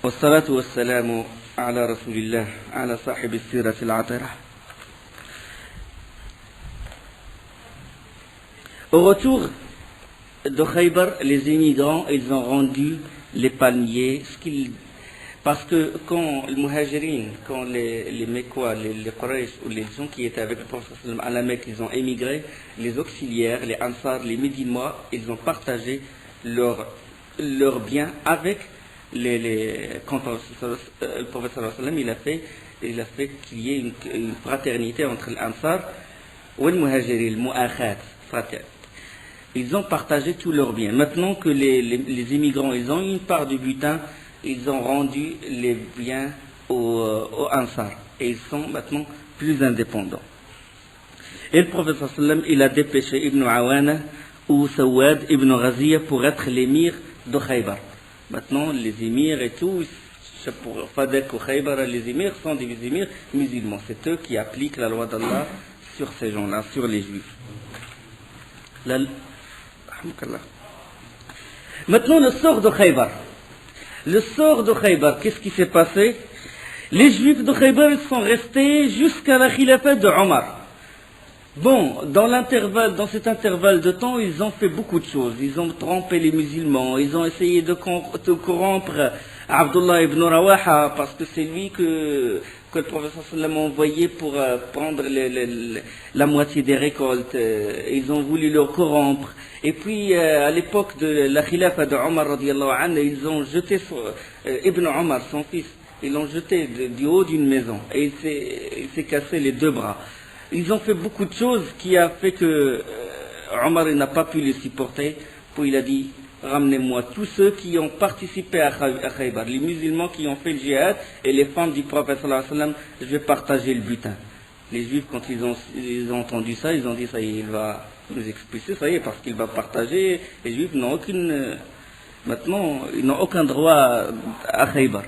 والصلاة والسلام على رسول الله على صاحب السيرة العطرة. Au retour de Khaybar, les immigrants, ils ont rendu les palmiers, parce que quand les muhajirin, quand les Mekwa, les Quraysh ou les gens qui étaient avec le prophète à la Mecque, ils ont émigré, les auxiliaires, les Ansar, les Médinois, ils ont partagé leurs biens avec quand le prophète il a fait qu'il y ait une fraternité entre l'Ansar et le muhajirin, le mu'akhat, fraternité. Ils ont partagé tous leurs biens. Maintenant que les immigrants, ils ont une part du butin, ils ont rendu les biens aux Ansar. Et ils sont maintenant plus indépendants. Et le prophète sallam, il a dépêché Ibn Awana ou Sawad Ibn Ghaziya pour être l'émir de Khaybar. Maintenant, les émirs et tout, pour Fadek ou Khaybar, les émirs sont des émirs musulmans. C'est eux qui appliquent la loi d'Allah sur ces gens-là, sur les juifs. Maintenant, le sort de Khaybar. Le sort de Khaybar, qu'est-ce qui s'est passé? Les juifs de Khaybar sont restés jusqu'à la khilafa de Omar. Bon, dans cet intervalle de temps, ils ont fait beaucoup de choses. Ils ont trompé les musulmans, ils ont essayé de corrompre Abdullah ibn Rawaha, parce que c'est lui que le professeur sallam a envoyé pour prendre la moitié des récoltes. Ils ont voulu le corrompre. Et puis, à l'époque de la khilafa de Omar radiallahu anhu, ils ont jeté Ibn Omar, son fils, ils l'ont jeté du haut d'une maison. Et il s'est cassé les deux bras. Ils ont fait beaucoup de choses qui a fait que Omar n'a pas pu les supporter. Puis il a dit, ramenez-moi tous ceux qui ont participé à Khaybar, les musulmans qui ont fait le djihad et les femmes du prophète sallallahu alayhi wa sallam, je vais partager le butin. Les juifs, quand ils ont entendu ça, ils ont dit, ça y est, il va nous expulser, ça y est, parce qu'il va partager. Les juifs n'ont maintenant, ils n'ont aucun droit à Khaybar.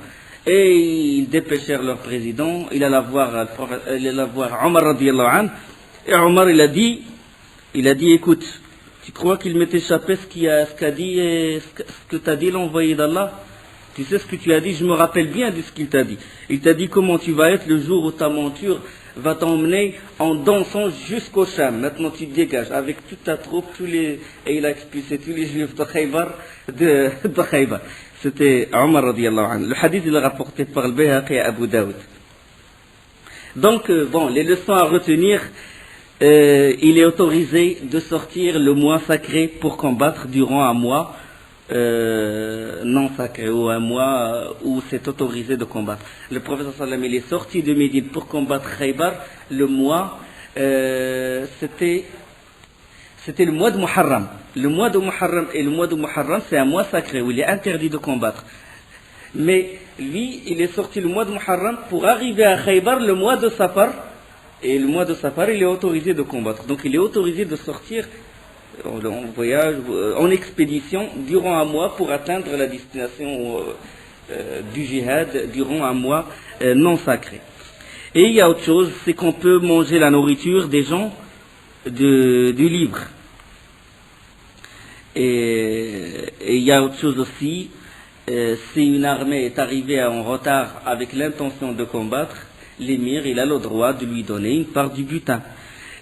Et ils dépêchèrent leur président, il alla voir Omar radiallahu anhu, et Omar il a dit, écoute, tu crois qu'il m'est échappé ce que t'a dit l'envoyé d'Allah? Tu sais ce que tu as dit? Je me rappelle bien de ce qu'il t'a dit. Il t'a dit comment tu vas être le jour où ta monture va t'emmener en dansant jusqu'au Sham. Maintenant tu te dégages avec toute ta troupe, et il a expulsé tous les juifs de Khaybar, de Khaybar. C'était Omar radiallahu anhu. Le hadith il est rapporté par le Bayhaqi et Abu Daoud. Donc, les leçons à retenir, il est autorisé de sortir le mois sacré pour combattre durant un mois non sacré, ou un mois où c'est autorisé de combattre. Le prophète sallam il est sorti de Médine pour combattre Khaybar. Le mois, c'était le mois de Muharram. Le mois de Muharram, c'est un mois sacré où il est interdit de combattre. Mais lui, il est sorti le mois de Muharram pour arriver à Khaybar le mois de Safar. Et le mois de Safar, il est autorisé de combattre. Donc il est autorisé de sortir en voyage, en expédition, durant un mois pour atteindre la destination du djihad durant un mois non sacré. Et il y a autre chose, c'est qu'on peut manger la nourriture des gens du livre. Et il y a autre chose aussi, si une armée est arrivée en retard avec l'intention de combattre, l'émir il a le droit de lui donner une part du butin.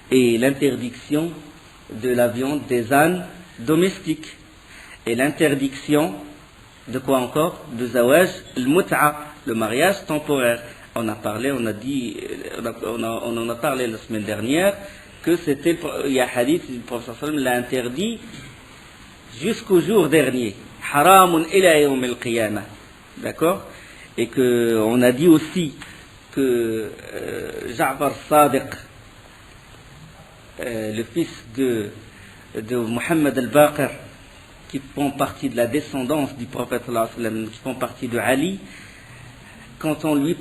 Et l'interdiction de la viande des ânes domestiques. Et l'interdiction de quoi encore? De zawaj al-mut'a, le mariage temporaire. On en a parlé la semaine dernière, que il y a un hadith, le prophète sallam l'a interdit jusqu'au jour dernier. Haramun ila yawm al-qiyamah. D'accord? Et on a dit aussi que Ja'far Sadiq, le fils de Muhammad al-Baqir, qui font partie de la descendance du prophète sallallahu alayhi wa sallam, qui font partie de Ali, quand on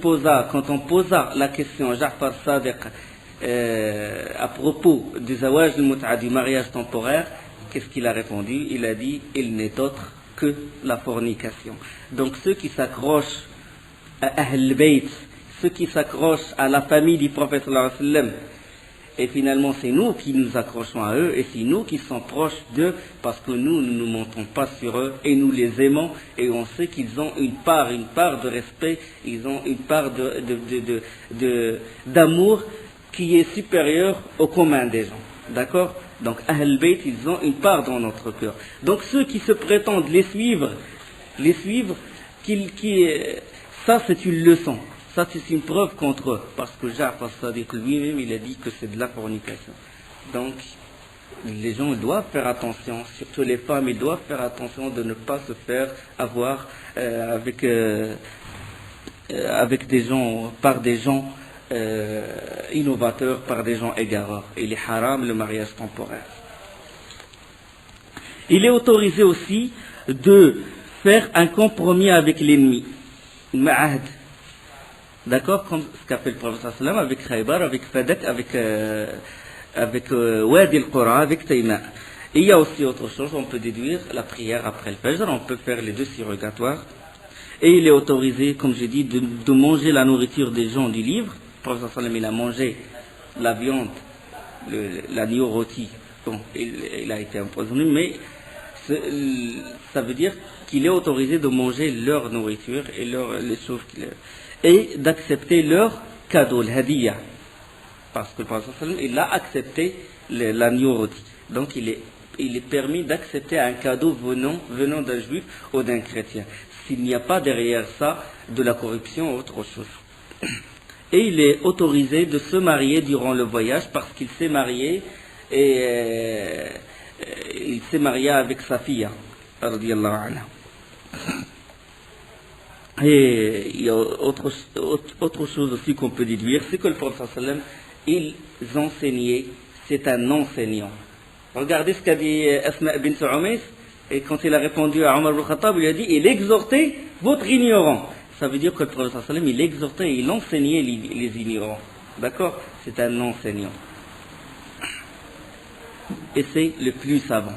posa la question à Ja'far Sadiq à propos du zawaj al-mut'a, du mariage temporaire, qu'est-ce qu'il a répondu? Il a dit, il n'est autre que la fornication. Donc ceux qui s'accrochent à Ahl al-Bayt, ceux qui s'accrochent à la famille du prophète sallallahu alayhi wa sallam, Et finalement, c'est nous qui nous accrochons à eux et c'est nous qui sommes proches d'eux parce que nous ne nous montons pas sur eux et nous les aimons et on sait qu'ils ont une part de respect, ils ont une part d'amour qui est supérieure au commun des gens. D'accord? Donc, Ahl Bayt, ils ont une part dans notre cœur. Donc, ceux qui se prétendent les suivre, ça c'est une leçon. Ça, c'est une preuve contre eux, parce que Ja'far Sadiq lui-même, il a dit que c'est de la fornication. Donc, les gens doivent faire attention, surtout les femmes, ils doivent faire attention de ne pas se faire avoir avec des gens, par des gens innovateurs, par des gens égareurs. Il est haram le mariage temporaire. Il est autorisé aussi de faire un compromis avec l'ennemi. Ma'ahd. D'accord, comme ce qu'a fait le prophète sallam avec Khaybar, avec Fadak, avec Wadi al-Qura, avec Tayma. Et il y a aussi autre chose, on peut déduire la prière après le Fajr, on peut faire les deux surrogatoires. Et il est autorisé, comme j'ai dit, de manger la nourriture des gens du livre. Le prophète sallam, il a mangé la viande, l'agneau rôti. Bon, il a été empoisonné, mais ça veut dire qu'il est autorisé de manger leur nourriture et les choses et d'accepter leur cadeau, le hadiya. Parce que le prophète il a accepté l'agneau rôti. Donc il est permis d'accepter un cadeau venant d'un juif ou d'un chrétien. S'il n'y a pas derrière ça de la corruption ou autre chose. Et il est autorisé de se marier durant le voyage parce qu'il s'est marié et il s'est marié avec sa fille, radiyallahu anha. Et il y a autre chose aussi qu'on peut déduire, c'est que le prophète sallam, ils enseignaient, c'est un enseignant. Regardez ce qu'a dit Asma bint Umays, et quand il a répondu à Omar ibn Khattab, il a dit, il exhortait votre ignorant. Ça veut dire que le prophète sallam, il exhortait, il enseignait les ignorants. D'accord? C'est un enseignant. Et c'est le plus savant.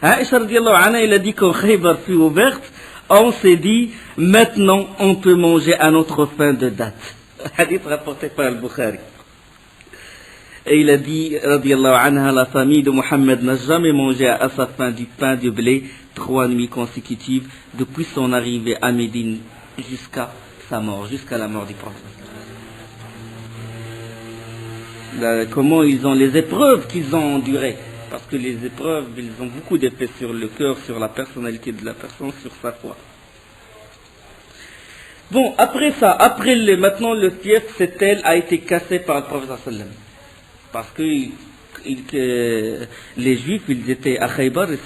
Aïcha radiyallahu anha, il a dit quand Khaybar fut ouverte, on s'est dit, maintenant on peut manger à notre faim de date. Hadith rapporté par Al-Bukhari. Et il a dit, radiyallahu anha, la famille de Mohammed n'a jamais mangé à sa faim du pain de blé 3 nuits consécutives depuis son arrivée à Médine jusqu'à sa mort, jusqu'à la mort du prophète. Comment ils ont les épreuves qu'ils ont endurées. Parce que les épreuves, ils ont beaucoup d'effets sur le cœur, sur la personnalité de la personne, sur sa foi. Bon, après ça, maintenant le fief, cette aile a été cassée par le prophète sallam. Parce que les juifs, ils étaient à Khaybar et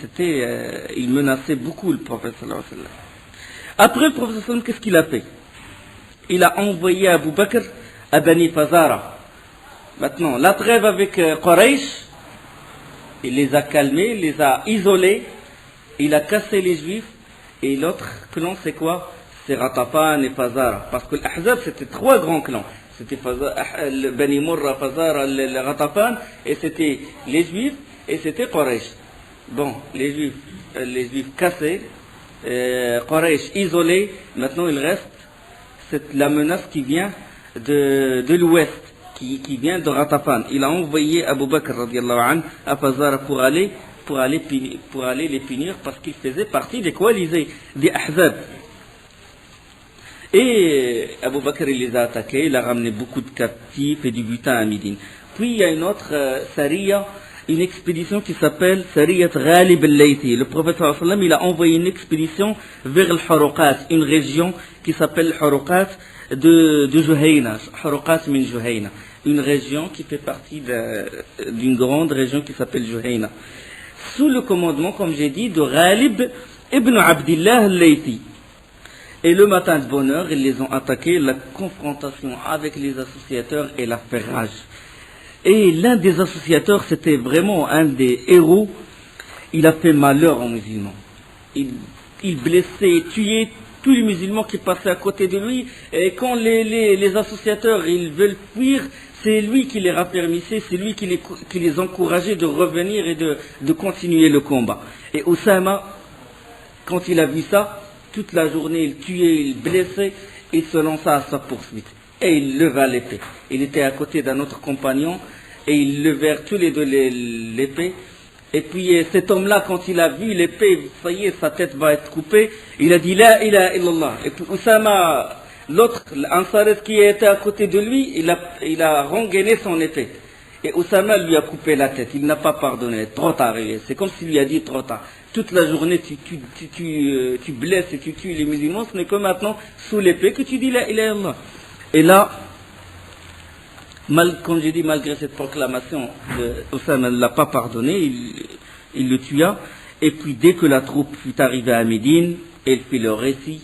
ils menaçaient beaucoup le prophète sallam. Après le prophète sallam, qu'est-ce qu'il a fait? Il a envoyé Abu Bakr à Bani Fazara. Maintenant, la trêve avec Quraysh, il les a calmés, il les a isolés, il a cassé les juifs, et l'autre clan c'est quoi? C'est Ghatafan et Fazara. Parce que l'Ahzab c'était 3 grands clans. C'était le Bani Murra, Fazara, le Ghatafan, et c'était les juifs, et c'était Quraysh. Bon, les juifs cassés, Quraysh isolés, maintenant il reste la menace qui vient de l'ouest. Qui vient de Ghatafan. Il a envoyé Abu Bakr radiallahu anhu à Fazara pour aller les punir parce qu'ils faisaient partie des coalisés, des Ahzab. Et Abu Bakr il les a attaqués, il a ramené beaucoup de captifs et du butin à Médine. Puis il y a une autre Sariya, une expédition qui s'appelle Sariyat Ghalib al-Layti. Le prophète sallallahu alayhi wa sallam, il a envoyé une expédition vers le Haruqat, une région qui s'appelle le Haruqat de Juhayna, Haruqat min Juhayna, une région qui fait partie d'une grande région qui s'appelle Juhayna, sous le commandement, comme j'ai dit, de Ghalib ibn Abdillah al-Layti. Et le matin de bonne heure, ils les ont attaqués, la confrontation avec les associateurs et la fait rage. Et l'un des associateurs, c'était vraiment un des héros, il a fait malheur aux musulmans. Il blessait, tuait tous les musulmans qui passaient à côté de lui, et quand les associateurs ils veulent fuir, c'est lui qui les raffermissait, c'est lui qui les encourageait de revenir et de continuer le combat. Et Oussama, quand il a vu ça, toute la journée il tuait, il blessait, il se lança à sa poursuite. et il leva l'épée. Il était à côté d'un autre compagnon et ils levèrent tous les deux l'épée. Et puis cet homme-là, quand il a vu l'épée, ça y est, sa tête va être coupée, il a dit La ilaha illallah. Et puis Oussama, l'autre, l'Ansaret qui était à côté de lui, il a rengainé son épée. Et Oussama lui a coupé la tête, il n'a pas pardonné, trop tard. C'est comme s'il lui a dit trop tard. Toute la journée, tu blesses et tu tues les musulmans, ce n'est que maintenant, sous l'épée, que tu dis La ilaha illallah. Et là, comme j'ai dit, malgré cette proclamation, Oussama ne l'a pas pardonné, il le tua. Et puis dès que la troupe fut arrivée à Médine, elle fit le récit.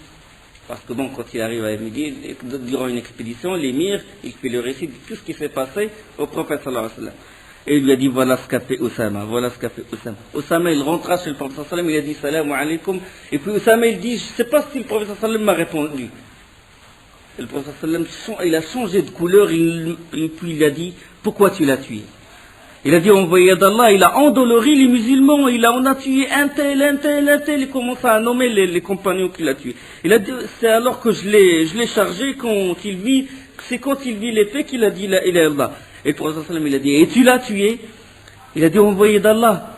Parce que bon, quand il arrive à Médine, durant une expédition, l'émir, il fait le récit de tout ce qui s'est passé au prophète sallallahu alayhi wa sallam. Et il lui a dit, voilà ce qu'a fait Oussama, voilà ce qu'a fait Oussama. Oussama, il rentra chez le prophète sallallahu alayhi wa sallam, il a dit, salam alaykum. Et puis Oussama, il dit, je ne sais pas si le prophète sallallahu alayhi wa sallam m'a répondu. Et le prophète sallallahu alayhi wa sallam, il a changé de couleur, et puis il a dit, pourquoi tu l'as tué? Il a dit, envoyé d'Allah, il a endolori les musulmans, on a tué un tel, il commence à nommer les compagnons qu'il a tués. Il a dit, c'est alors que je l'ai chargé, c'est quand il vit l'épée qu'il a dit, la ilaha illallah. Et le prophète sallallahu alayhi wa sallam, il a dit, et tu l'as tué? Il a dit, envoyé d'Allah,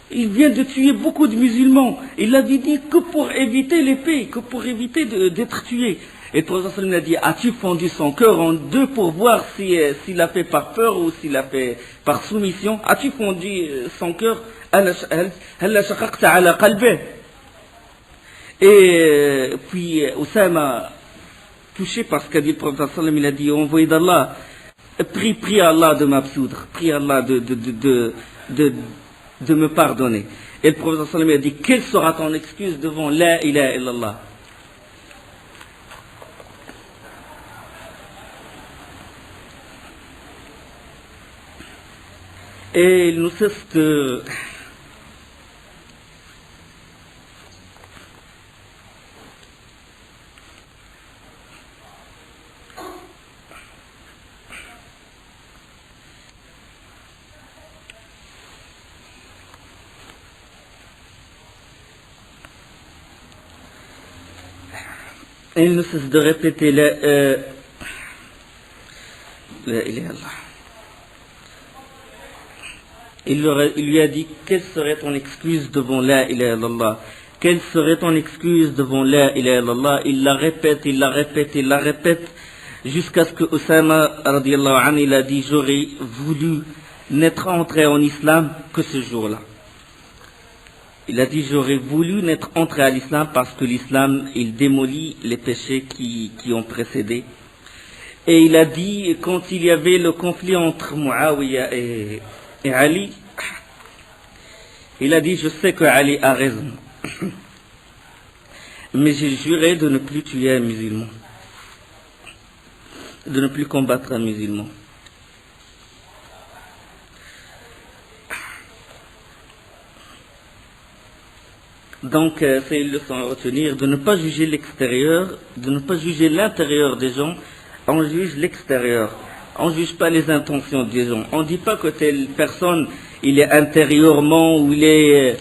il vient de tuer beaucoup de musulmans. Il l'avait dit que pour éviter l'épée, que pour éviter d'être tué. Et le prophète sallallahu alayhi wa sallam a dit, as-tu fendu son cœur en deux pour voir s'il a fait par peur ou s'il a fait par soumission? As-tu fendu son cœur? Et puis Oussama, touché par ce qu'a dit le prophète sallallahu alayhi wa sallam, il a dit, envoyé d'Allah, prie Allah de m'absoudre, prie Allah de me pardonner. Et le prophète sallallahu alayhi wa sallam a dit, quelle sera ton excuse devant la ilaha illallah? Et il nous cesse de... Et il ne cesse de répéter la ilaha illallah. Il lui a dit, quelle serait ton excuse devant la ilaha illallah? Quelle serait ton excuse devant la ilaha illallah? Il la répète, jusqu'à ce que Oussama, radiallahu anhu, il a dit, j'aurais voulu n'être entré en islam que ce jour-là. Il a dit, j'aurais voulu n'être entré à l'islam parce que l'islam, il démolit les péchés qui ont précédé. Et il a dit, quand il y avait le conflit entre Muawiyah et Ali, il a dit, je sais que Ali a raison, mais j'ai juré de ne plus tuer un musulman, de ne plus combattre un musulman. Donc c'est une leçon à retenir, de ne pas juger l'extérieur, de ne pas juger l'intérieur des gens, on juge l'extérieur. On ne juge pas les intentions des gens. On ne dit pas que telle personne, il est intérieurement, ou il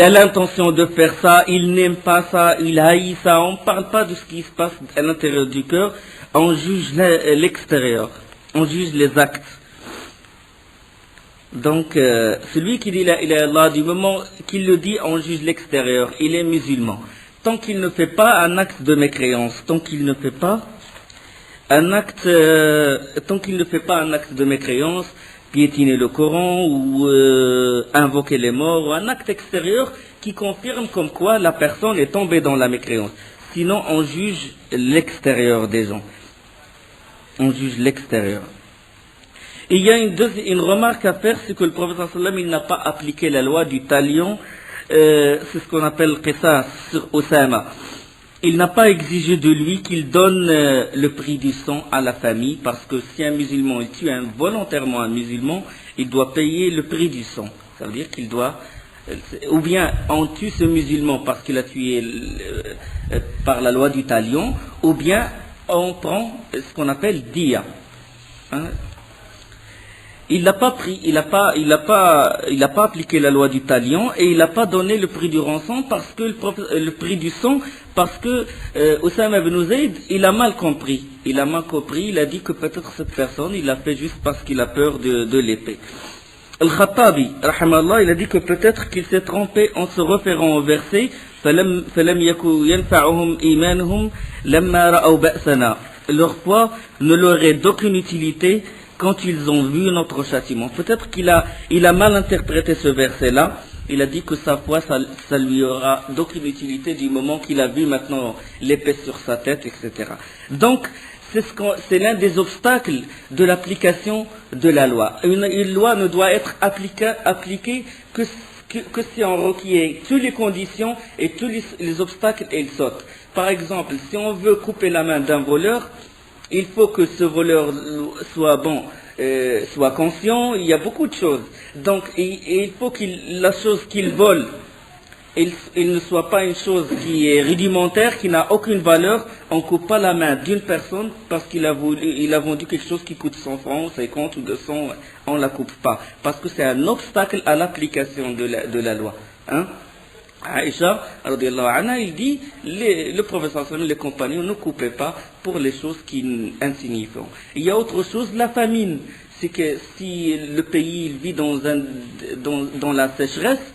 a l'intention de faire ça, il n'aime pas ça, il haït ça. On ne parle pas de ce qui se passe à l'intérieur du cœur. On juge l'extérieur. On juge les actes. Donc, celui qui dit la ilaha illallah, du moment qu'il le dit, on juge l'extérieur. Il est musulman. Tant qu'il ne fait pas un acte de mécréance, tant qu'il ne fait pas un acte de mécréance, piétiner le Coran ou invoquer les morts, ou un acte extérieur qui confirme comme quoi la personne est tombée dans la mécréance. Sinon, on juge l'extérieur des gens. On juge l'extérieur. Et il y a une remarque à faire, c'est que le prophète sallallahu alayhi wa sallam, il n'a pas appliqué la loi du talion, c'est ce qu'on appelle qisas sur Oussama. Il n'a pas exigé de lui qu'il donne le prix du sang à la famille, parce que si un musulman il tue volontairement un musulman, il doit payer le prix du sang. Ça veut dire qu'il doit, ou bien on tue ce musulman parce qu'il a tué par la loi du talion, ou bien on prend ce qu'on appelle diya. Hein? il n'a pas pris, il a pas appliqué la loi du talion et il n'a pas donné le prix du rançon parce que le prix du sang parce que Oussama ibn Zayd, il a mal compris. Il a mal compris, il a dit que peut-être cette personne, il l'a fait juste parce qu'il a peur de l'épée. Al-Khattabi, rahimallah, il a dit que peut-être qu'il s'est trompé en se référant au verset فَلَمْ يَكُوا يَنْفَعُهُمْ إِيمَانُهُمْ لَمَّا رَأَوْا بَأْسَنَا. Leur foi ne leur est d'aucune utilité quand ils ont vu notre châtiment. Peut-être qu'il a mal interprété ce verset-là. Il a dit que sa foi, ça lui aura d'aucune utilité du moment qu'il a vu maintenant l'épée sur sa tête, etc. Donc, c'est l'un des obstacles de l'application de la loi. Une loi ne doit être appliquée que si on requiert toutes les conditions et tous les obstacles, elles sautent. Par exemple, si on veut couper la main d'un voleur, il faut que ce voleur soit conscient, il y a beaucoup de choses. Donc, il faut que la chose qu'il vole, il ne soit pas une chose qui est rudimentaire, qui n'a aucune valeur. On ne coupe pas la main d'une personne parce qu'il a vendu quelque chose qui coûte 100 francs, 50 ou 200, on ne la coupe pas. Parce que c'est un obstacle à l'application de la loi. Hein? Aïcha, radiyallahu anha, il dit, le professeur, les compagnons ne coupaient pas pour les choses qui insignifiantes. Il y a autre chose, la famine. C'est que si le pays vit dans la sécheresse,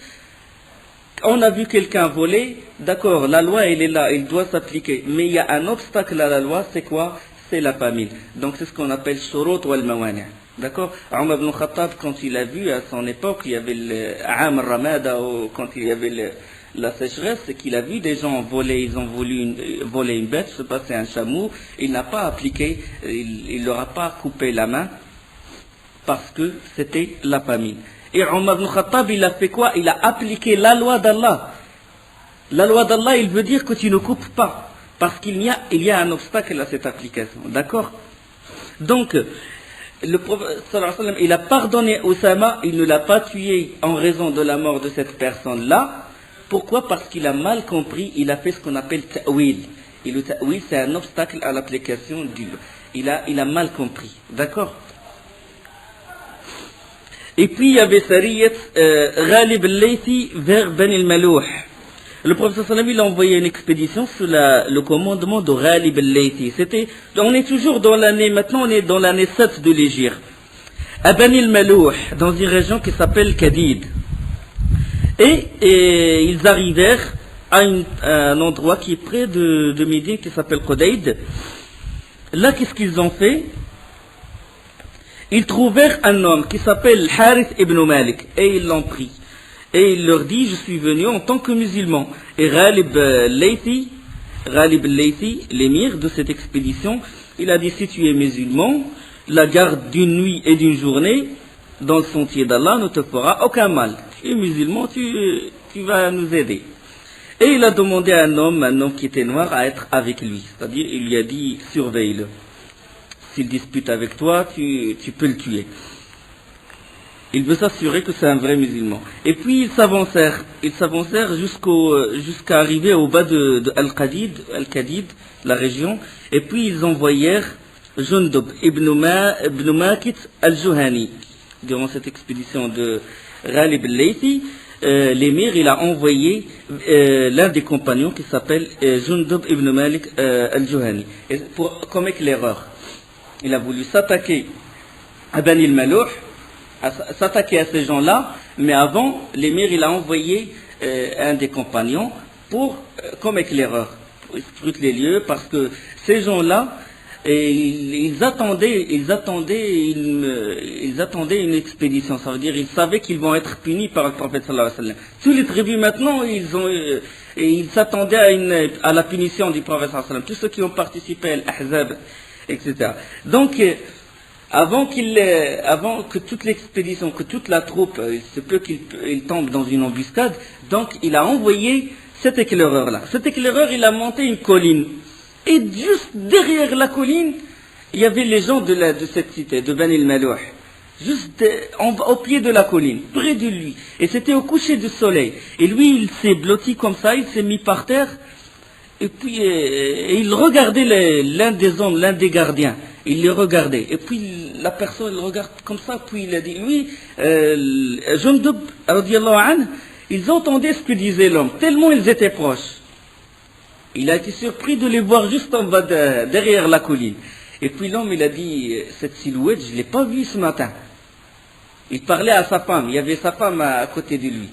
on a vu quelqu'un voler, d'accord, la loi elle est là, elle doit s'appliquer. Mais il y a un obstacle à la loi, c'est quoi? C'est la famine. Donc c'est ce qu'on appelle shurut wal mawani'. D'accord? Omar ibn Khattab, quand il a vu à son époque, il y avait le Aam al-Ramada, quand il y avait la sécheresse, c'est qu'il a vu des gens voler, ils ont voulu voler une bête, se passer un chameau, il n'a pas appliqué, il leur a pas coupé la main, parce que c'était la famine. Et Omar ibn Khattab, il a fait quoi? Il a appliqué la loi d'Allah. La loi d'Allah, il veut dire que tu ne coupes pas, parce qu'il y a un obstacle à cette application. D'accord? Donc, le prophète sallallahu alayhi wa sallam, il a pardonné Oussama, il ne l'a pas tué en raison de la mort de cette personne-là. Pourquoi? Parce qu'il a mal compris, il a fait ce qu'on appelle ta'wil. Et le ta'wil, c'est un obstacle à l'application du... Il a mal compris. D'accord? Et puis il y avait Sariyat Ghalib al-Laythi vers Ben al-Malouh. Le prophète sallallahu alayhi wa sallam, il a envoyé une expédition sous le commandement de Ghalib al-Laythi. On est toujours dans l'année, maintenant on est dans l'année 7 de l'Hégire. À Ben al-Malouh, dans une région qui s'appelle Kadid. Et ils arrivèrent à un endroit qui est près de Médine, qui s'appelle Qudayd. Là, qu'est-ce qu'ils ont fait? Ils trouvèrent un homme qui s'appelle Harith ibn Malik, et ils l'ont pris. Et il leur dit, je suis venu en tant que musulman. Et Ghalib al-Laythi, l'émir de cette expédition, il a dit, si tu es musulman, la garde d'une nuit et d'une journée dans le sentier d'Allah ne te fera aucun mal. Tu es musulman, tu vas nous aider. Et il a demandé à un homme qui était noir, à être avec lui. C'est-à-dire, il lui a dit, surveille-le. S'il dispute avec toi, tu peux le tuer. Il veut s'assurer que c'est un vrai musulman. Et puis ils s'avancèrent jusqu'à arriver au bas de Al-Qadid, la région. Et puis ils envoyèrent Jundub ibn Makit al-Juhani. Durant cette expédition de Ghalib al-Laythi, l'émir, il a envoyé l'un des compagnons qui s'appelle Jundub ibn Malik al-Juhani. Comme éclaireur. Il a voulu s'attaquer à Bani al-Malouh, s'attaquer à ces gens-là, mais avant, l'émir, il a envoyé un des compagnons comme éclaireur, pour scruter les lieux, parce que ces gens-là, ils attendaient une expédition. Ça veut dire, ils savaient qu'ils vont être punis par le prophète sallallahu alayhi wa sallam. Tous les tribus maintenant, ils s'attendaient à la punition du prophète sallallahu alayhi wa sallam. Tous ceux qui ont participé à l'Ahzab, etc. Donc, avant que toute l'expédition, que toute la troupe, il se peut qu'il tombe dans une embuscade, donc il a envoyé cet éclaireur-là. Cet éclaireur, il a monté une colline. Et juste derrière la colline, il y avait les gens de cette cité, de Bani al-Malouh. Juste au pied de la colline, près de lui. Et c'était au coucher du soleil. Et lui, il s'est blotti comme ça, il s'est mis par terre. Et puis, il regardait l'un des hommes, l'un des gardiens. Il les regardait. Et puis la personne le regarde comme ça, puis il a dit, lui, Jundub, radiallahu anhu, ils entendaient ce que disait l'homme, tellement ils étaient proches. Il a été surpris de les voir juste en bas, derrière la colline. Et puis l'homme, il a dit, cette silhouette, je ne l'ai pas vue ce matin. Il parlait à sa femme, il y avait sa femme à côté de lui.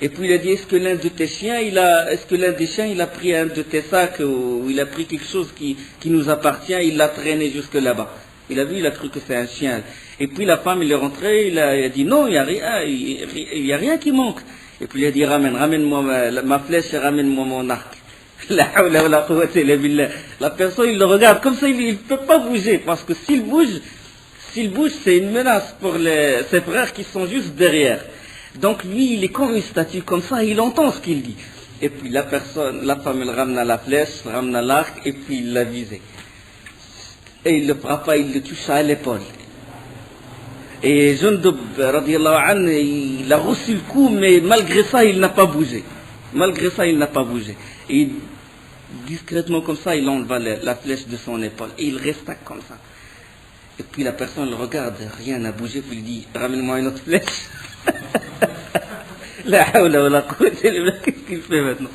Et puis il a dit, est-ce que l'un de tes chiens, est-ce que l'un des chiens, il a pris un de tes sacs, ou il a pris quelque chose qui nous appartient, il l'a traîné jusque là-bas. Il a vu, il a cru que c'est un chien. Et puis la femme, il est rentré, il a dit, non, il y a rien qui manque. Et puis il a dit, ramène-moi ma flèche et ramène-moi mon arc. La personne, il le regarde comme ça, il ne peut pas bouger, parce que s'il bouge, c'est une menace pour ses frères qui sont juste derrière. Donc lui, il est comme une statue, comme ça, il entend ce qu'il dit. Et puis la femme, elle ramena la flèche, ramena l'arc, et puis il l'a visé. Et il le frappa, il le toucha à l'épaule. Et Jundub, radiallahu anhu, il a reçu le coup, mais malgré ça, il n'a pas bougé. Et discrètement comme ça, il enleva la flèche de son épaule. Et il resta comme ça. Et puis la personne le regarde, rien n'a bougé, puis il dit, ramène-moi une autre flèche. La hawla wa la quwwata illa billah, qu'est-ce qu'il fait maintenant?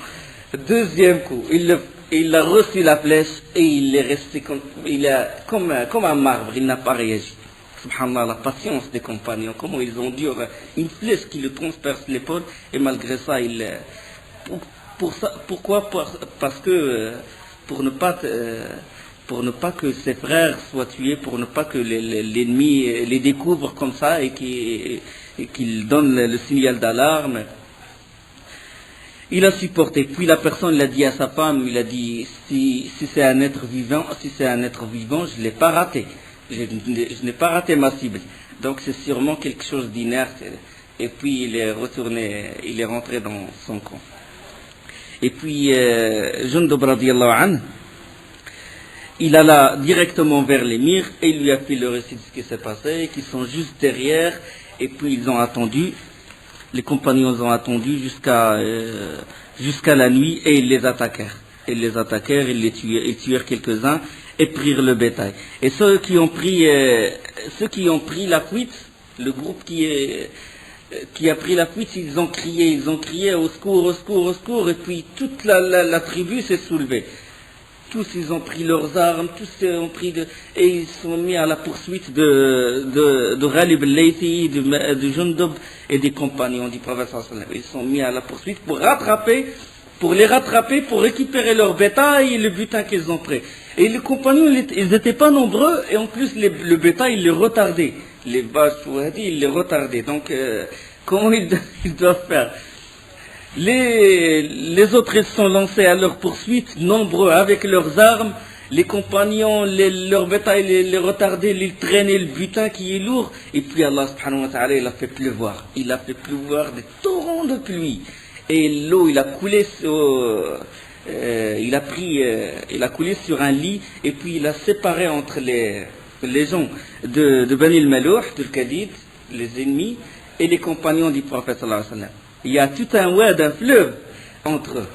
Deuxième coup, il a reçu la flèche et il est resté comme un marbre, il n'a pas réagi. Subhanallah, la patience des compagnons, comment ils endurent une flèche qui le transperce l'épaule et malgré ça, pourquoi? Parce que pour ne pas que ses frères soient tués, pour ne pas que l'ennemi les découvre comme ça et qu'il donne le signal d'alarme. Il a supporté. Puis la personne l'a dit à sa femme, il a dit, si c'est un être vivant, je ne l'ai pas raté. Je n'ai pas raté ma cible. Donc c'est sûrement quelque chose d'inerte. Et puis il est rentré dans son camp. Et puis Jundub radiallahu anhu, il alla directement vers l'émir et il lui a fait le récit de ce qui s'est passé, qu'ils sont juste derrière, et puis ils ont attendu, les compagnons ont attendu jusqu'à la nuit et ils les attaquèrent. Ils les tuèrent quelques-uns et prirent le bétail. Et ceux qui ont pris la fuite, le groupe qui a pris la fuite, ils ont crié au secours, au secours, au secours, et puis toute la tribu s'est soulevée. Tous ils ont pris leurs armes, et ils sont mis à la poursuite de Ghalib al-Laythi, de Jundub et des compagnons du prophète sallallahu alayhi wa sallam. Ils sont mis à la poursuite pour les rattraper, pour récupérer leur bétail et le butin qu'ils ont pris. Et les compagnons, ils n'étaient pas nombreux, et en plus le bétail, ils les retardaient. Les vaches, ils les retardaient. Donc, comment ils doivent faire? Les autres, ils sont lancés à leur poursuite, nombreux, avec leurs armes. Les compagnons, leur bétail, les retardaient, ils traînaient le butin qui est lourd. Et puis Allah subhanahu wa ta'ala, il a fait pleuvoir. Il a fait pleuvoir des torrents de pluie. Et l'eau, il a coulé sur un lit, et puis il a séparé entre les gens de Bani al-Malouh, de Kadid, les ennemis, et les compagnons du prophète sallallahu alayhi wa sallam. Il y a tout un wad, un fleuve entre eux.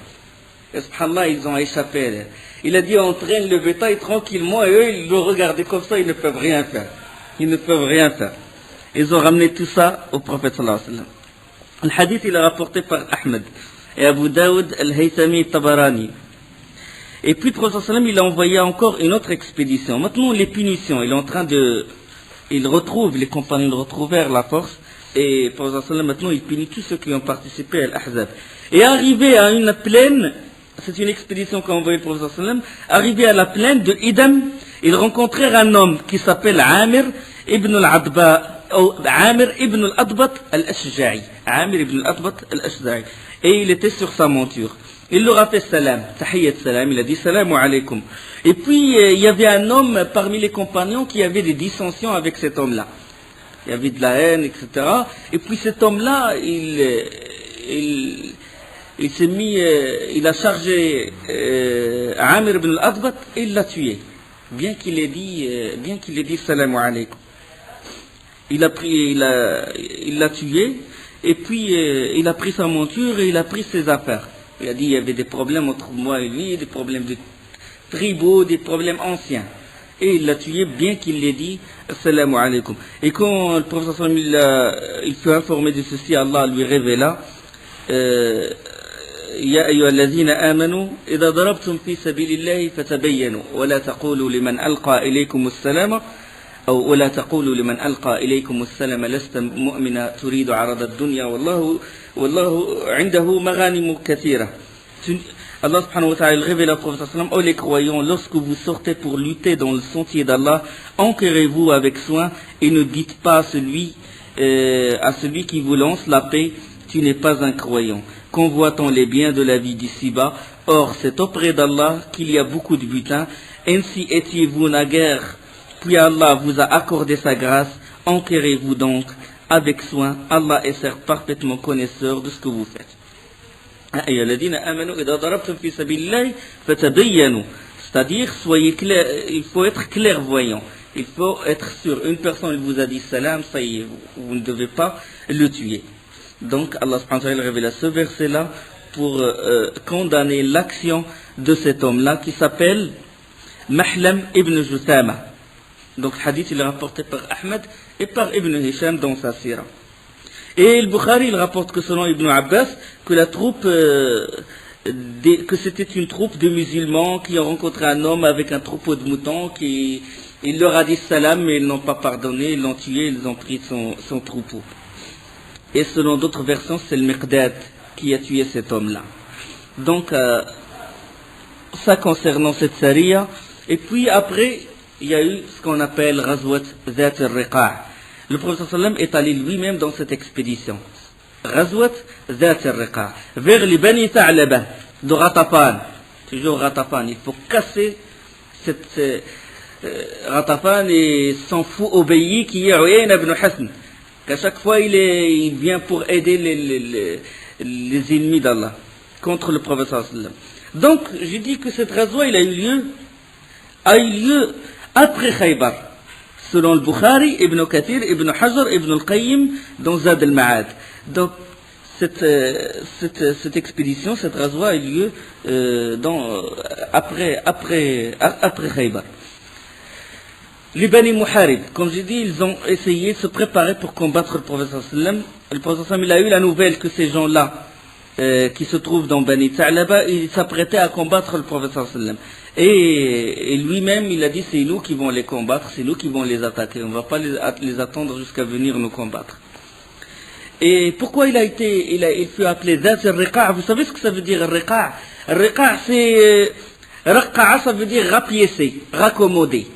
Et subhanallah, ils ont échappé. Il a dit, on traîne le bétail tranquillement, et eux, ils le regardaient comme ça, ils ne peuvent rien faire. Ils ont ramené tout ça au prophète sallallahu alayhi wa sallam. Le hadith, il est rapporté par Ahmed et Abu Daoud al-Haythami Tabarani. Et puis le prophète sallallahu alayhi wa sallam, il a envoyé encore une autre expédition. Maintenant, les punitions, les compagnons retrouvèrent la force. Et le prophète sallallahu alayhi wa sallam, maintenant, il punit tous ceux qui ont participé à l'Ahzab. Et arrivé à une plaine, c'est une expédition qu'a envoyé le prophète sallallahu alayhi wa sallam, arrivé à la plaine de Idam, ils rencontrèrent un homme qui s'appelle Amir ibn al-Adba. Amir ibn al-Adbat al-Ashja'i. Et il était sur sa monture. Il leur a fait salam, tahiyyat salam, il a dit salam alaykum. Et puis il y avait un homme parmi les compagnons qui avait des dissensions avec cet homme-là. Il y avait de la haine, etc. Et puis cet homme-là, il s'est mis, il a chargé Amir ibn al-Adbat et il l'a tué. Bien qu'il ait dit salam alaykum. Il l'a tué, et puis il a pris sa monture et il a pris ses affaires. Il a dit il y avait des problèmes entre moi et lui, des problèmes de tribaux, des problèmes anciens. et il l'a tué bien qu'il l'ait dit Assalamu alaikum. Et quand le prophète sallallahu alayhi wa sallam il fut informé de ceci, Allah lui révéla يا أيها الذين آمنوا إذا ضربتم في سبيل الله فتبينوا ولا تقولوا لمن ألقى إليكم السلام أو ولا تقولوا لمن ألقى إليكم السلام لست مؤمنا تريد عرض الدنيا والله عنده مغانم كثيرة. Allah subhanahu wa ta'ala révèle au prophète sallam: ô les croyants, lorsque vous sortez pour lutter dans le sentier d'Allah, enquérez-vous avec soin et ne dites pas à celui qui vous lance la paix: tu n'es pas un croyant. Convoitant les biens de la vie d'ici-bas, or c'est auprès d'Allah qu'il y a beaucoup de butin. Ainsi étiez-vous naguère, puis Allah vous a accordé sa grâce. Enquérez-vous donc avec soin. Allah est certes parfaitement connaisseur de ce que vous faites. C'est-à-dire, soyez clair, il faut être clairvoyant. Il faut être sûr. Une personne vous a dit salam, ça y est, vous ne devez pas le tuer. Donc Allah subhanahu wa ta'ala révèle ce verset-là pour condamner l'action de cet homme-là qui s'appelle Mahlam ibn Juthama. Donc le hadith il est rapporté par Ahmed et par Ibn Hisham dans sa sira. Et le Bukhari il rapporte que selon Ibn Abbas que la troupe que c'était une troupe de musulmans qui ont rencontré un homme avec un troupeau de moutons qui il leur a dit salam mais ils n'ont pas pardonné, ils l'ont tué, ils ont pris son troupeau. Et selon d'autres versions, c'est le Miqdad qui a tué cet homme-là. Donc, ça concernant cette sariya. Et puis après, il y a eu ce qu'on appelle Ghazwat Zat al-Riqa'. Le prophète sallam est allé lui-même dans cette expédition. Ghazwat Zat al-Riqa'. Vers les Bani Ta'laba, de Ghatafan. Toujours Ghatafan. Il faut casser cette Ghatafan et son fou obéi qui est Uyayna ibn Hasn. Qu'à chaque fois il vient pour aider les ennemis d'Allah contre le prophète sallallahu alayhi wa sallam. Donc je dis que cette ghazwa il a eu lieu après Khaybar selon le Bukhari, Ibn Kathir, Ibn Hajar, Ibn al-Qayyim dans Zad al-Ma'ad. Donc cette expédition, cette ghazwa a eu lieu après Khaybar. Les Bani Muharib, comme j'ai dit, ils ont essayé de se préparer pour combattre le prophète sallam. Le prophète sallam, il a eu la nouvelle que ces gens-là, qui se trouvent dans Bani Ta'laba, ils s'apprêtaient à combattre le prophète sallam. Et lui-même, il a dit, c'est nous qui vont les combattre, c'est nous qui vont les attaquer. On ne va pas les attendre jusqu'à venir nous combattre. Et pourquoi il fut appelé Zat al-Riqa'? Vous savez ce que ça veut dire, al-Riqa'? Al-Riqa', c'est, Raqa'a, ça veut dire rapiécer, raccommoder.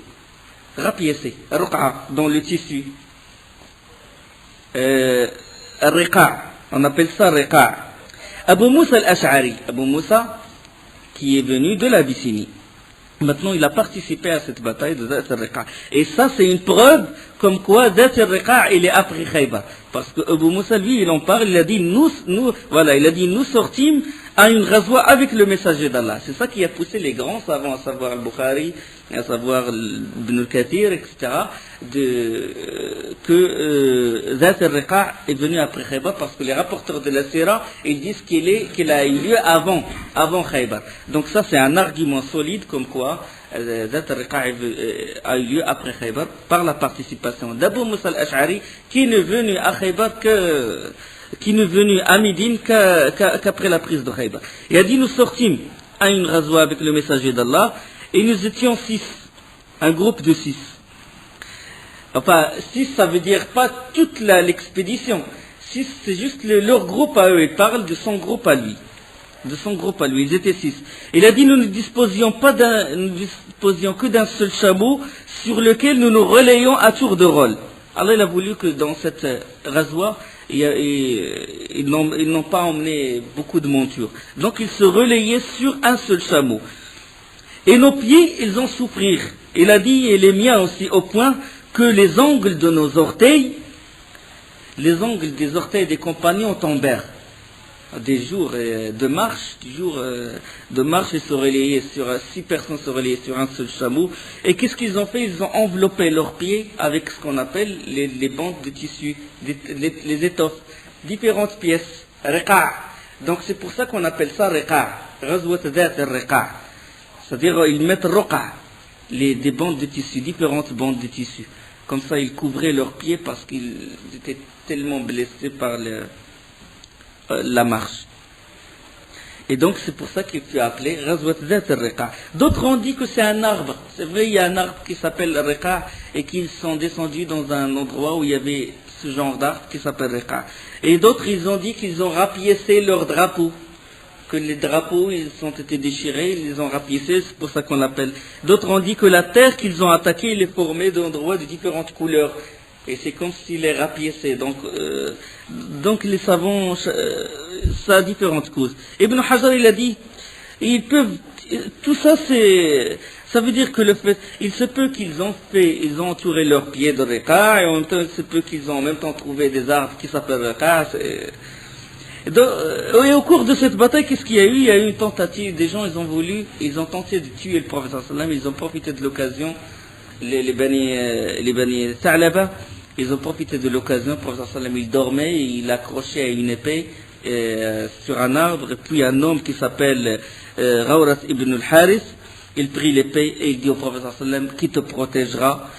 Rapiécer, ruqa' dans le tissu. Riqa', on appelle ça riqa'. Abu Musa al-Ash'ari, Abu Musa qui est venu de l'Abyssinie. Maintenant, il a participé à cette bataille de Zat al-Riqa'. Et ça, c'est une preuve comme quoi Zat al-Riqa' il est après Khaybar. Parce que Abu Musa, lui, il en parle, il a dit, nous sortîmes à une ghazwa avec le messager d'Allah. C'est ça qui a poussé les grands savants, à savoir al-Bukhari, à savoir Ibn al-Kathir, etc., que Zat al-Riqa' est venu après Khaybar, parce que les rapporteurs de la Sira, ils disent qu'il a eu lieu avant Khaybar. Donc ça, c'est un argument solide, comme quoi Zat al-Riqa' a eu lieu après Khaybar, par la participation d'Abu Musa al-Ash'ari, qui n'est venu à Khaybar qui n'est venu à Médine qu'après la prise de Khaybar. Il a dit, nous sortîmes à une ghazwa avec le messager d'Allah, et nous étions 6, un groupe de 6. Enfin, 6, ça veut dire pas toute l'expédition. 6, c'est juste leur groupe à eux. Il parle de son groupe à lui. Ils étaient 6. Il a dit, nous ne disposions que d'un seul chameau sur lequel nous nous relayons à tour de rôle. Allah il a voulu que dans cette ghazwa, ils n'ont pas emmené beaucoup de montures. Donc ils se relayaient sur un seul chameau. Et nos pieds, ils ont souffrir. Il a dit, et les miens aussi, au point que les ongles de nos orteils, les ongles des orteils des compagnons tombèrent. Des jours de marche, ils se relayaient sur 6 personnes se relayaient sur un seul chameau. Et qu'est-ce qu'ils ont fait? Ils ont enveloppé leurs pieds avec ce qu'on appelle les bandes de tissu, les étoffes, différentes pièces, riqa'. Donc c'est pour ça qu'on appelle ça riqa', Ghazwat Zat al-Riqa'. C'est-à-dire ils mettent ruqa'. des bandes de tissu, différentes bandes de tissu. Comme ça, ils couvraient leurs pieds parce qu'ils étaient tellement blessés par la marche. Et donc, c'est pour ça qu'il fut appelé Ghazwat Zat al-Riqa'. D'autres ont dit que c'est un arbre. C'est vrai, il y a un arbre qui s'appelle Riqa' et qu'ils sont descendus dans un endroit où il y avait ce genre d'arbre qui s'appelle Riqa'. Et d'autres, ils ont dit qu'ils ont rapiécé leurs drapeaux. Que les drapeaux, ils ont été déchirés, ils les ont rapiécés, c'est pour ça qu'on l'appelle. D'autres ont dit que la terre qu'ils ont attaquée, elle est formée d'endroits de différentes couleurs. Et c'est comme s'il les rapiéçait. Donc les savants, ça a différentes causes. Ibn Hajar, il a dit, ils peuvent, tout ça ça veut dire que le fait, il se peut qu'ils ils ont entouré leurs pieds de Riqa', et en même temps, il se peut qu'ils ont en même temps trouvé des arbres qui s'appellent Riqa'. Et au cours de cette bataille, qu'est-ce qu'il y a eu? Il y a eu une tentative, des gens, ils ont tenté de tuer le prophète sallam, ils ont profité de l'occasion, les Bani Tha'laba, ils ont profité de l'occasion, le prophète sallam, il dormait, il accrochait à une épée sur un arbre, et puis un homme qui s'appelle Ghawras ibn al-Haris, il prit l'épée et il dit au prophète sallam, qui te protégera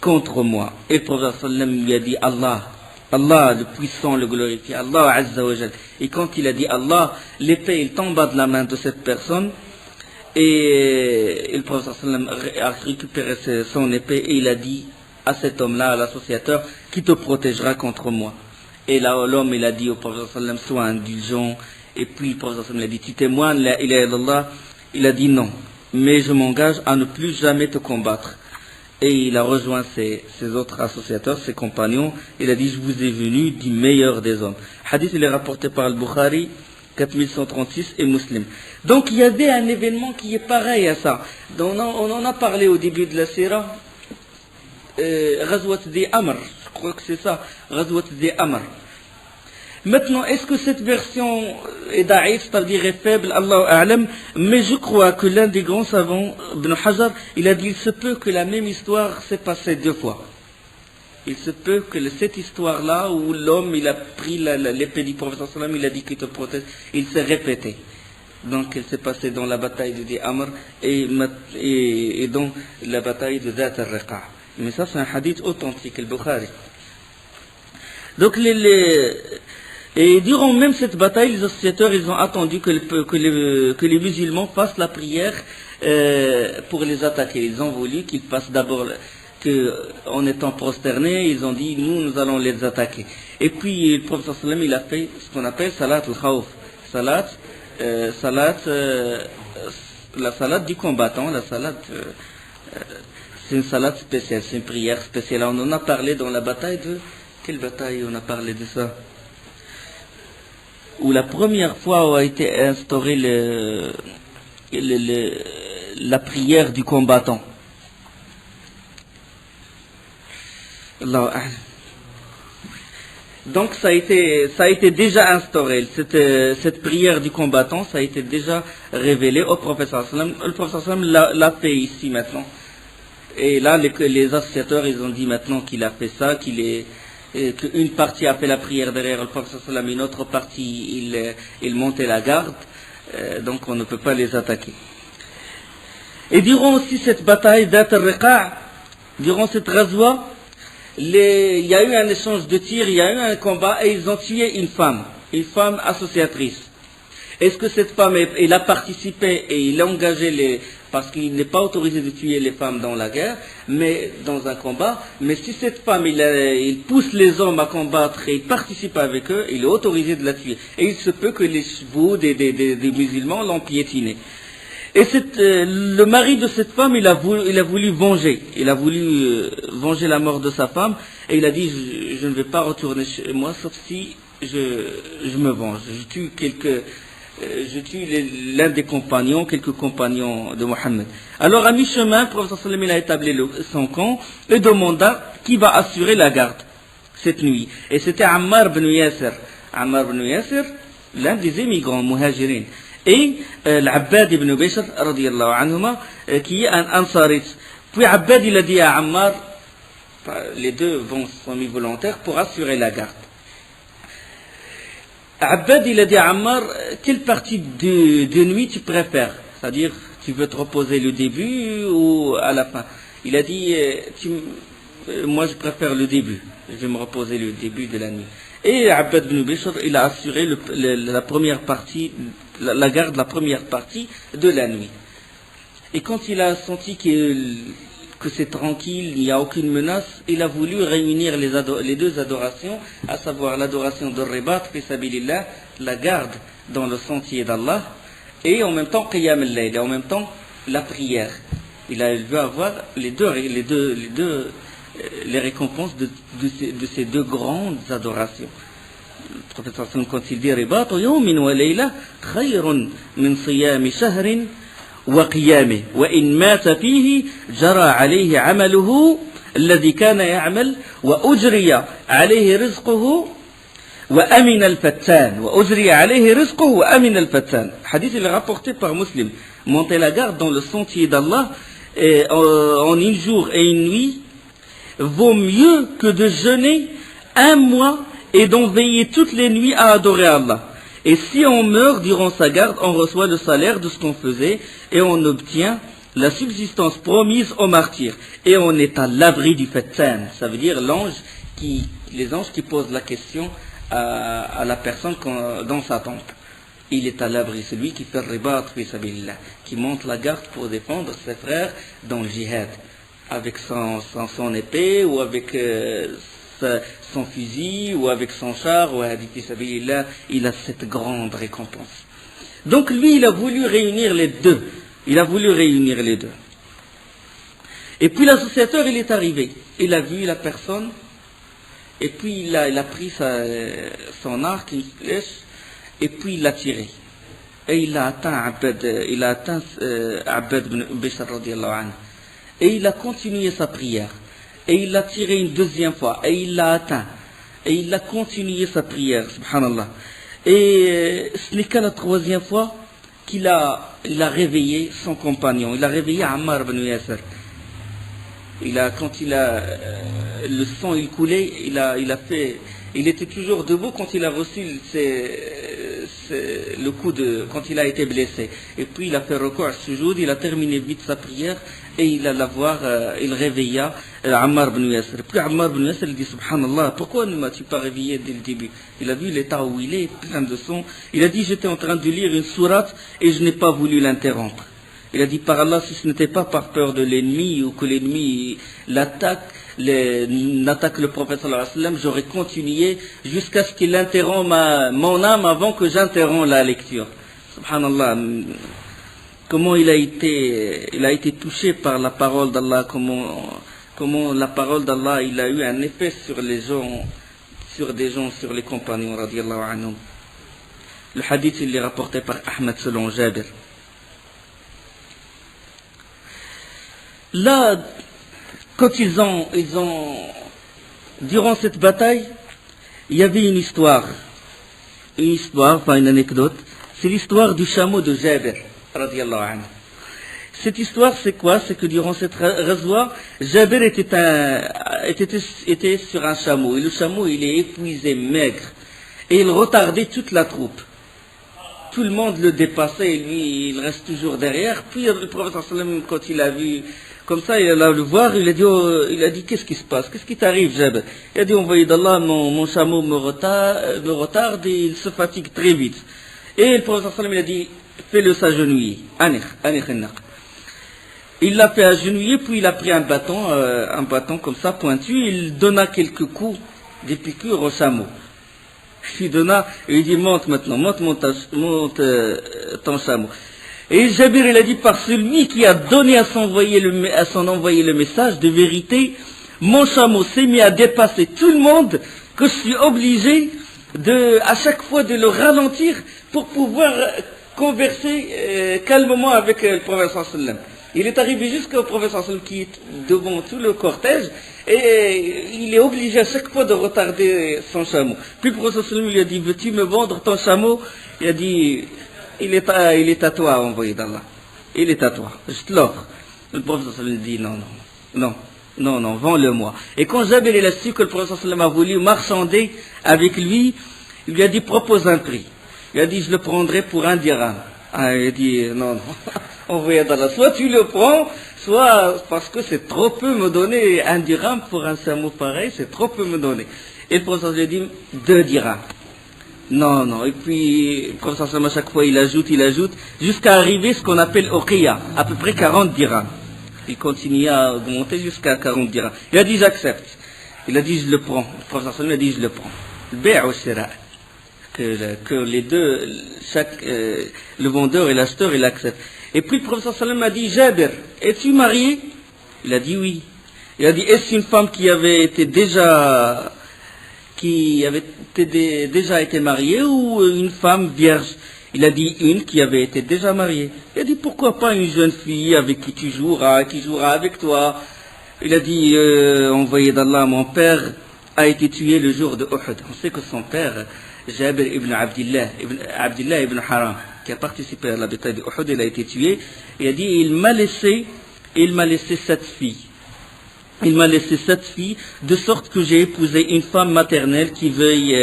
contre moi? Et le prophète sallam lui a dit, Allah, le puissant, le glorifié, Allah Azza wa Jal. Et quand il a dit Allah, l'épée, il tomba de la main de cette personne, et le prophète sallam a récupéré son épée, et il a dit à cet homme-là, à l'associateur, qui te protégera contre moi? Et là, l'homme, il a dit au prophète sallam, sois indulgent, et puis le prophète sallam a dit, tu témoignes, la ilaha illallah? Il a dit non, mais je m'engage à ne plus jamais te combattre. Et il a rejoint ses autres associateurs, ses compagnons. Il a dit, je vous ai venu du meilleur des hommes. Hadith, il est rapporté par Al-Bukhari, 4136 et Muslim. Donc il y avait un événement qui est pareil à ça. On en a parlé au début de la Sira. Ghazwat Di Amr, je crois que c'est ça. Ghazwat Di Amr. Maintenant, est-ce que cette version est daïf, c'est-à-dire est faible, Allahu A'lam, mais je crois que l'un des grands savants, Ibn Hajar, il a dit, il se peut que la même histoire s'est passée deux fois. Il se peut que cette histoire-là, où l'homme, il a pris l'épée du prophète sallam, il a dit qu'il te protège, il s'est répété. Donc, elle s'est passée dans la bataille de Di Amr et dans la bataille de Zat al-Riqa'. Mais ça, c'est un hadith authentique, le Bukhari. Donc, et durant même cette bataille, les associateurs, ils ont attendu que les musulmans fassent la prière pour les attaquer. Ils ont voulu qu'ils fassent d'abord, en étant prosternés, ils ont dit, nous allons les attaquer. Et puis, le prophète sallam, il a fait ce qu'on appelle salat al-khawf. La salat du combattant, c'est une salat spéciale, c'est une prière spéciale. On en a parlé dans la bataille de... Quelle bataille on a parlé de ça? Où la première fois où a été instaurée la prière du combattant. Allahu A'lam. Donc ça a été déjà instauré, cette prière du combattant, ça a été déjà révélé au prophète sallam. Le prophète sallam l'a fait ici maintenant. Et là, les associateurs, ils ont dit maintenant qu'il a fait ça, qu'une partie a fait la prière derrière le prophète sallam, une autre partie il montait la garde, donc on ne peut pas les attaquer. Et durant aussi cette bataille d'At al-Riqa', durant cette razwa, il y a eu un échange de tirs, il y a eu un combat et ils ont tué une femme associatrice. Est-ce que cette femme, elle a participé et il a engagé parce qu'il n'est pas autorisé de tuer les femmes dans la guerre, mais dans un combat, mais si cette femme, il pousse les hommes à combattre et il participe avec eux, il est autorisé de la tuer. Et il se peut que les chevaux des musulmans l'ont piétinée. Et le mari de cette femme, il a voulu venger. Il a voulu venger la mort de sa femme. Et il a dit, je ne vais pas retourner chez moi, sauf si je me venge. Je tue l'un des compagnons, quelques compagnons de Mohammed. Alors à mi-chemin, le prophète sallam a établi son camp et demanda qui va assurer la garde cette nuit. Et c'était Ammar ibn Yasir. Ammar ibn Yasir, l'un des émigrants muhajirin. Et l'Abbad ibn Bishr, radiyallahu anhuma, qui est un ansarite. Puis Abbad, il a dit à Ammar, les deux sont mis volontaires pour assurer la garde. Abbad, il a dit à Ammar, quelle partie de nuit tu préfères? C'est-à-dire, Tu veux te reposer le début ou à la fin? Il a dit, moi je préfère le début. Je vais me reposer le début de la nuit. Et Abbad ibn Bishr, il a assuré la première partie, la garde de la première partie de la nuit. Et quand il a senti que c'est tranquille, il n'y a aucune menace, il a voulu réunir les deux adorations, à savoir l'adoration de Ribat, fi sabilillah, la garde dans le sentier d'Allah, et en même temps Qiyam al-Layl, et en même temps la prière. Il a vu avoir les récompenses de ces deux grandes adorations. Le prophète quand il dit Ribat yawmin wa layla khayrun min siyami shahrin wa qiyamih wa in mata fihi jara alayhi amaluhu alladhi kana ya'mal wa ujriya alayhi rizquhu wa amina al-fattan wa ujriya alayhi rizquhu wa amina al-fattan. Hadith est rapporté par Muslim. Monter la garde dans le sentier d'Allah en une jour et une nuit vaut mieux que de jeûner un mois et d'en veiller toutes les nuits à adorer Allah. Et si on meurt durant sa garde, on reçoit le salaire de ce qu'on faisait et on obtient la subsistance promise aux martyrs. Et on est à l'abri du fattan. Ça veut dire les anges qui posent la question à la personne dans sa tombe. Il est à l'abri, celui qui fait ribat fi sabilillah, qui monte la garde pour défendre ses frères dans le jihad, avec son épée ou avec son fusil ou avec son char, ou fi sabilillah, il a cette grande récompense. Donc lui, il a voulu réunir les deux. Et puis l'associateur, il est arrivé. Il a vu la personne, et puis il a pris son arc, une flèche, et puis il l'a tiré. Et il a atteint Abbad ibn Bishr radiyallahu anhu. Et il a continué sa prière. Et il l'a tiré une deuxième fois. Et il l'a atteint. Et il a continué sa prière, subhanallah. Et ce n'est qu'à la troisième fois qu'il a réveillé son compagnon. Il a réveillé Ammar ibn Yasir. Quand le sang il coulait, il était toujours debout quand il a reçu le coup quand il a été blessé. Et puis il a fait recours à sujoud, il a terminé vite sa prière et il réveilla Ammar ibn Yasir. Puis Ammar ibn Yasir il dit subhanallah, pourquoi ne m'as-tu pas réveillé dès le début? Il a vu l'état où il est, plein de sang. Il a dit j'étais en train de lire une sourate et je n'ai pas voulu l'interrompre. Il a dit par Allah, si ce n'était pas par peur de l'ennemi ou que l'ennemi n'attaque le prophète sallallahu alayhi wa sallam, j'aurais continué jusqu'à ce qu'il interrompe mon âme avant que j'interrompe la lecture. Subhanallah, comment il a été touché par la parole d'Allah, comment la parole d'Allah il a eu un effet sur les gens, sur les compagnons radiyallahu anhum. Le hadith il est rapporté par Ahmed selon Jabir. Là, quand durant cette bataille, il y avait une histoire, une anecdote. C'est l'histoire du chameau de Jabir, radiyallahu anhu. Cette histoire, c'est quoi? C'est que durant cette razzwa, Jabir était sur un chameau. Et le chameau, il est épuisé, maigre. Et il retardait toute la troupe. Tout le monde le dépassait et lui, il reste toujours derrière. Puis le prophète sallallahu alayhi wa sallam, quand il a vu comme ça, il allait le voir, il a dit qu'est-ce qui se passe? Qu'est-ce qui t'arrive, Jabir? Il a dit, envoyé d'Allah, mon chameau me retarde et il se fatigue très vite. Et le prophète sallallahu alayhi wa sallam, il a dit, fais-le s'agenouiller. Il l'a fait agenouiller, puis il a pris un bâton comme ça, pointu, il donna quelques coups, des piqûres au chameau. Il dit, monte ton chameau. Et Jabir il a dit, par celui qui a donné à son envoyé le message de vérité, mon chameau s'est mis à dépasser tout le monde, que je suis obligé à chaque fois de le ralentir pour pouvoir converser calmement avec le prophète sallallahu alayhi wa sallam. Il est arrivé jusqu'au prophète sallallahu alayhi wa sallam qui est devant tout le cortège et il est obligé à chaque fois de retarder son chameau. Puis le prophète sallallahu alayhi wa sallam lui a dit, veux-tu me vendre ton chameau? Il a dit, il est à toi, envoyé d'Allah. Il est à toi, je te l'offre. Le prophète sallallahu alayhi wa sallam dit, non, vends-le-moi. Et quand Jabir il a su que le prophète sallallahu alayhi wa sallam a voulu marchander avec lui, il lui a dit, propose un prix. Il a dit, je le prendrai pour 1 dirham. Il a dit, non, envoyé d'Allah. Soit tu le prends, soit parce que c'est trop peu me donner un dirham pour un chameau pareil, c'est trop peu me donner. Et le professeur lui dit 2 dirhams. Non, non. Et puis, le professeur à chaque fois, il ajoute, jusqu'à arriver à ce qu'on appelle Oqiya, à peu près 40 dirhams. Il continue à augmenter jusqu'à 40 dirhams. Il a dit j'accepte. Il a dit je le prends. Le professeur a dit je le prends. Le bay' au shira'. Que les deux, le vendeur et l'acheteur, il accepte. Et puis le professeur sallam a dit Jabir, es-tu marié? Il a dit oui. Il a dit est-ce une femme qui avait déjà été mariée ou une femme vierge? Il a dit une qui avait été déjà mariée. Il a dit pourquoi pas une jeune fille avec qui tu joueras, qui jouera avec toi? Il a dit envoyé d'Allah, mon père a été tué le jour de Uhud. On sait que son père, Jabir ibn Abdillah ibn Haram, qui a participé à la bataille de Uhud, il a été tué. Il a dit il m'a laissé 7 filles. Il m'a laissé 7 filles, de sorte que j'ai épousé une femme maternelle qui veuille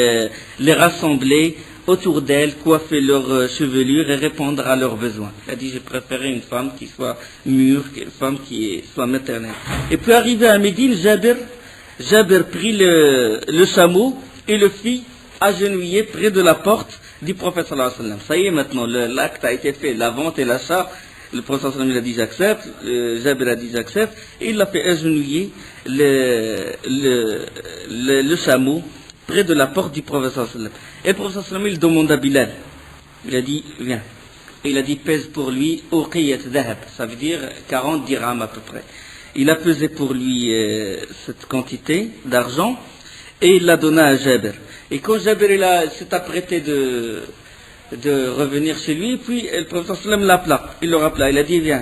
les rassembler autour d'elle, coiffer leur chevelure et répondre à leurs besoins. Il a dit, j'ai préféré une femme qui soit mûre, une femme qui soit maternelle. Et puis arrivé à Médine, Jabir prit le chameau et le fit agenouiller près de la porte du prophète sallallahu alayhi wa sallam. Ça y est, maintenant, l'acte a été fait, la vente et l'achat. Le prophète sallallahu alayhi wa sallam a dit j'accepte, Jabir a dit j'accepte, et il a fait agenouiller le chameau près de la porte du prophète sallallahu alayhi wa sallam. Et le prophète sallallahu alayhi wa sallam, il demande à Bilal. Il a dit viens. Et il a dit pèse pour lui uqiyat dhahab, ça veut dire 40 dirhams à peu près. Il a pesé pour lui cette quantité d'argent et il l'a donné à Jabir. Et quand Jabir s'est apprêté de revenir chez lui, puis le prophète sallam l'appela. Il le rappela, il a dit viens.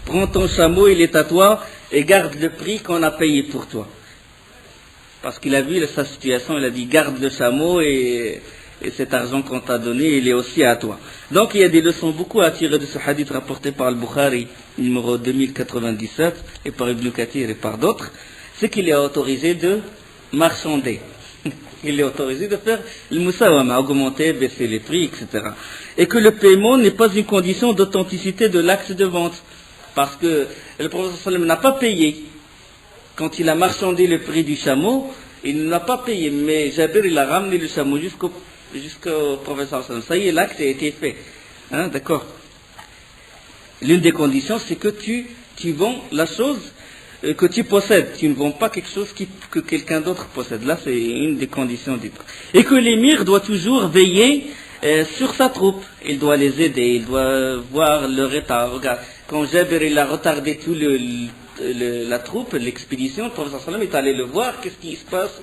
Prends ton chameau, il est à toi et garde le prix qu'on a payé pour toi. Parce qu'il a vu sa situation, il a dit garde le chameau et cet argent qu'on t'a donné, il est aussi à toi. Donc il y a des leçons beaucoup à tirer de ce hadith rapporté par le Bukhari, numéro 2097, et par Ibn Kathir et par d'autres. C'est qu'il est autorisé de marchander. Il est autorisé de faire le musawama, augmenter, baisser les prix, etc. Et que le paiement n'est pas une condition d'authenticité de l'acte de vente. Parce que le prophète sallam n'a pas payé. Quand il a marchandé le prix du chameau, il n'a pas payé. Mais Jabir, il a ramené le chameau jusqu'au prophète sallam. Ça y est, l'acte a été fait. Hein, d'accord. L'une des conditions, c'est que tu vends la chose que tu possèdes. Tu ne vends pas quelque chose que quelqu'un d'autre possède. Là, c'est une des conditions du truc. Et que l'émir doit toujours veiller sur sa troupe. Il doit les aider, il doit voir leur état. Regarde, quand Jabir il a retardé tout la troupe, l'expédition, le prophète sallam est allé le voir, qu'est-ce qui se passe?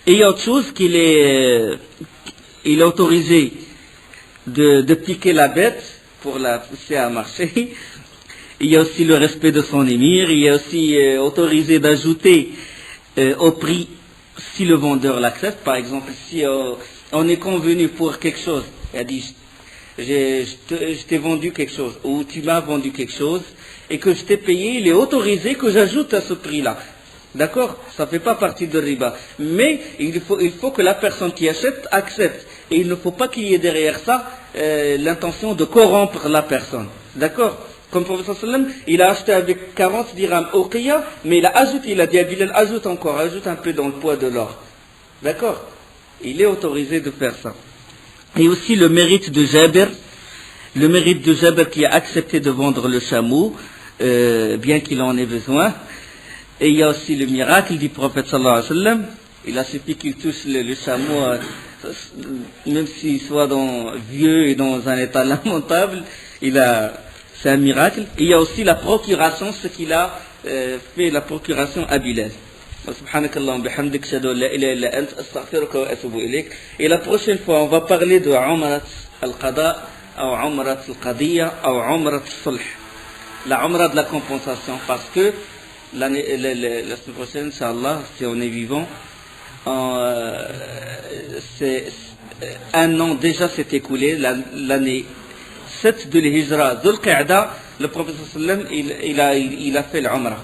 Et il y a autre chose qu'il est autorisé de piquer la bête pour la pousser à marcher. Il y a aussi le respect de son émir, il y a aussi autorisé d'ajouter au prix si le vendeur l'accepte. Par exemple, si on est convenu pour quelque chose, il a dit je t'ai vendu quelque chose, ou tu m'as vendu quelque chose, et que je t'ai payé, il est autorisé que j'ajoute à ce prix-là. D'accord? Ça ne fait pas partie de riba. Mais il faut que la personne qui achète accepte. Et il ne faut pas qu'il y ait derrière ça l'intention de corrompre la personne. D'accord? Comme le prophète sallam, il a acheté avec 40 dirhams uqiyya, mais il a ajouté, il a dit à Bilal, ajoute un peu dans le poids de l'or. D'accord? Il est autorisé de faire ça. Et aussi le mérite de Jabir qui a accepté de vendre le chameau, bien qu'il en ait besoin. Et il y a aussi le miracle du prophète sallallahu alayhi wa sallam. Il a suffi qu'il touche le chameau, même s'il soit vieux et dans un état lamentable, c'est un miracle. Et il y a aussi la procuration, ce qu'il a fait, la procuration à Bilal. Subhanakallahumma bihamdik, ashhadu an la ilaha illa anta, astaghfiruka wa atubu ilayk. Et la prochaine fois, on va parler de Umrat al-Qada, ou Umrat al-Qadiyya, ou Umrat al-Sulh. La Umrat de la compensation, parce que la semaine prochaine, Inch'Allah, si on est vivant, un an déjà s'est écoulé, l'année 7 de l'Hijra, Dhul Qa'da, le prophète sallam, il a fait l'Umrah.